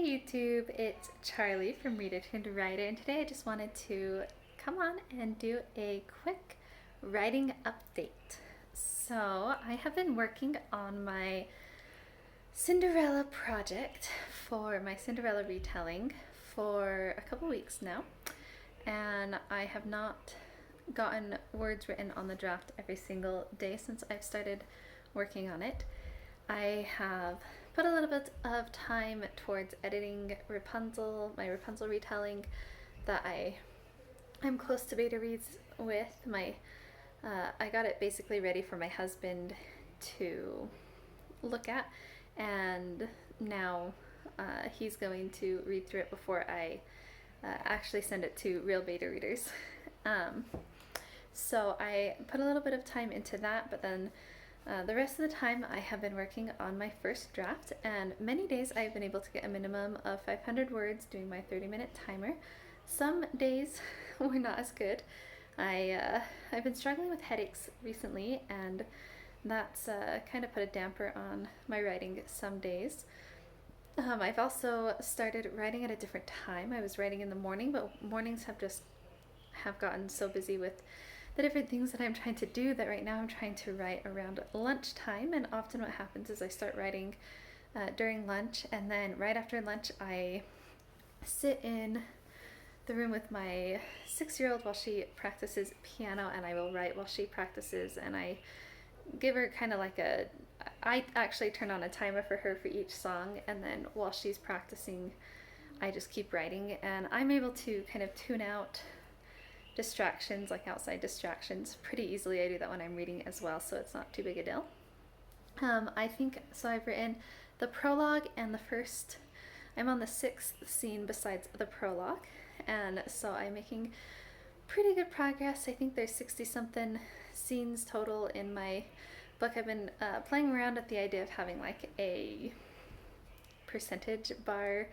YouTube, it's Charlie from Reader Turned Writer, and today I just wanted to come on and do a quick writing update. So I have been working on my Cinderella project for my Cinderella retelling for a couple weeks now, and I have not gotten words written on the draft every single day since I've started working on it. I have put a little bit of time towards editing Rapunzel, my Rapunzel retelling that I'm close to beta reads with. I got it basically ready for my husband to look at, and now he's going to read through it before I actually send it to real beta readers. So I put a little bit of time into that, but then the rest of the time I have been working on my first draft, and many days I've been able to get a minimum of 500 words doing my 30-minute timer. Some days were not as good. I've been struggling with headaches recently, and that's kind of put a damper on my writing some days. I've also started writing at a different time. I was writing in the morning, but mornings have gotten so busy with the different things that I'm trying to do that right now I'm trying to write around lunchtime. And often what happens is I start writing during lunch, and then right after lunch I sit in the room with my 6-year-old while she practices piano, and I will write while she practices, and I give her kind of like I actually turn on a timer for her for each song, and then while she's practicing I just keep writing, and I'm able to kind of tune out distractions, like outside distractions, pretty easily. I do that when I'm reading as well, so it's not too big a deal. I think so. I've written the prologue and the first. I'm on the 6th scene besides the prologue, and so I'm making pretty good progress. I think there's 60 something scenes total in my book. I've been playing around with the idea of having like a percentage bar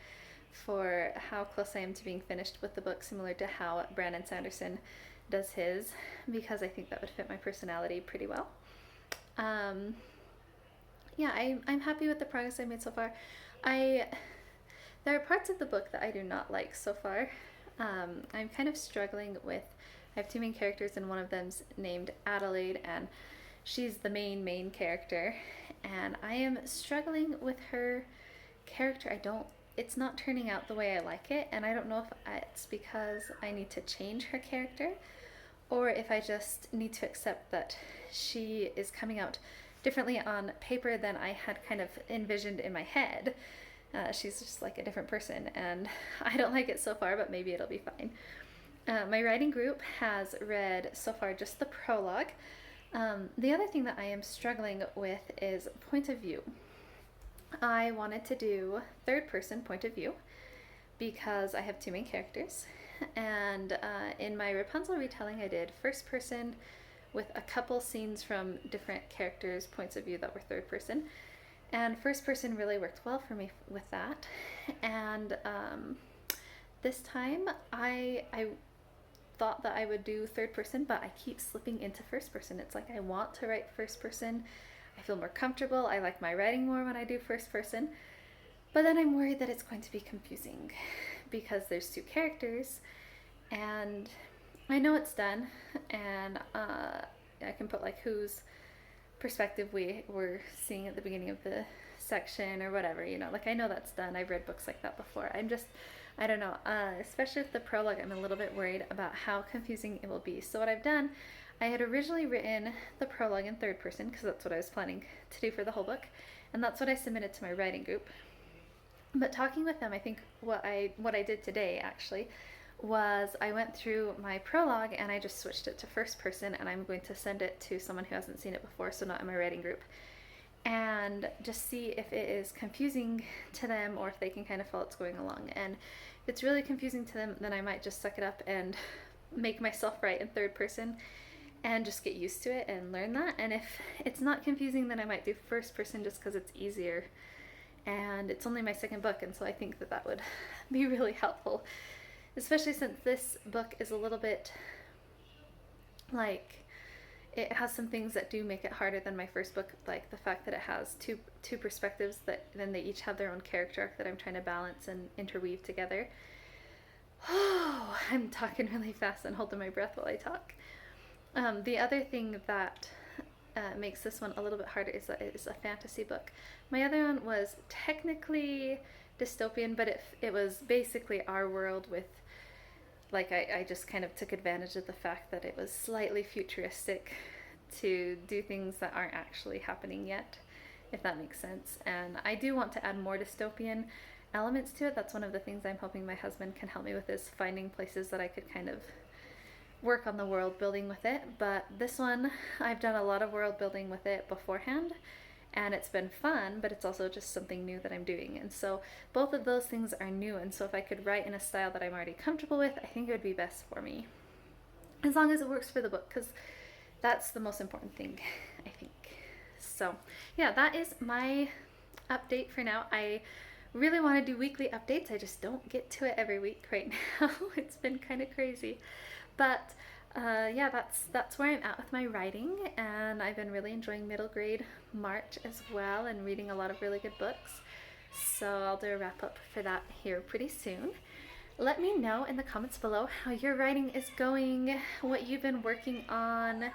for how close I am to being finished with the book, similar to how Brandon Sanderson does his, because I think that would fit my personality pretty well. Yeah, I'm happy with the progress I made so far. There are parts of the book that I do not like so far. I'm kind of struggling with, I have two main characters, and one of them's named Adelaide, and she's the main character, and I am struggling with her character. It's not turning out the way I like it, and I don't know if it's because I need to change her character, or if I just need to accept that she is coming out differently on paper than I had kind of envisioned in my head. She's just like a different person, and I don't like it so far, but maybe it'll be fine. My writing group has read so far just the prologue. The other thing that I am struggling with is point of view. I wanted to do third person point of view because I have two main characters, and in my Rapunzel retelling I did first person with a couple scenes from different characters' points of view that were third person, and first person really worked well for me with that. And this time I thought that I would do third person, but I keep slipping into first person. It's like I want to write first person. I feel more comfortable. I like my writing more when I do first person. But then I'm worried that it's going to be confusing because there's two characters, and I know it's done, and I can put like whose perspective we were seeing at the beginning of the section or whatever, like I know that's done. I've read books like that before. I don't know, especially with the prologue, I'm a little bit worried about how confusing it will be. So what I've done, I had originally written the prologue in third person because that's what I was planning to do for the whole book, and that's what I submitted to my writing group. But talking with them, I think what I did today actually was I went through my prologue and I just switched it to first person, and I'm going to send it to someone who hasn't seen it before, so not in my writing group, and just see if it is confusing to them or if they can kind of follow what's going along. And if it's really confusing to them, then I might just suck it up and make myself write in third person and just get used to it and learn that. And if it's not confusing, then I might do first person just because it's easier, and it's only my second book, and so I think that would be really helpful, especially since this book is a little bit like it has some things that do make it harder than my first book, like the fact that it has two perspectives that then they each have their own character arc that I'm trying to balance and interweave together. Oh, I'm talking really fast and holding my breath while I talk. The other thing that makes this one a little bit harder is that it is a fantasy book. My other one was technically dystopian, but it was basically our world with, like, I just kind of took advantage of the fact that it was slightly futuristic to do things that aren't actually happening yet, if that makes sense. And I do want to add more dystopian elements to it. That's one of the things I'm hoping my husband can help me with, is finding places that I could kind of work on the world building with it. But this one, I've done a lot of world building with it beforehand, and it's been fun, but it's also just something new that I'm doing. And so both of those things are new, and so if I could write in a style that I'm already comfortable with, I think it would be best for me, as long as it works for the book, because that's the most important thing, I think. So yeah, that is my update for now. I really want to do weekly updates. I just don't get to it every week right now. It's been kind of crazy. But yeah, that's where I'm at with my writing, and I've been really enjoying middle grade March as well, and reading a lot of really good books. So I'll do a wrap up for that here pretty soon. Let me know in the comments below how your writing is going, what you've been working on,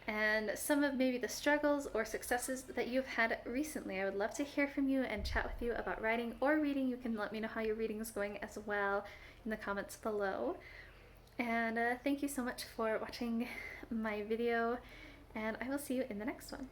and some of maybe the struggles or successes that you've had recently. I would love to hear from you and chat with you about writing or reading. You can let me know how your reading is going as well in the comments below. And thank you so much for watching my video, and I will see you in the next one.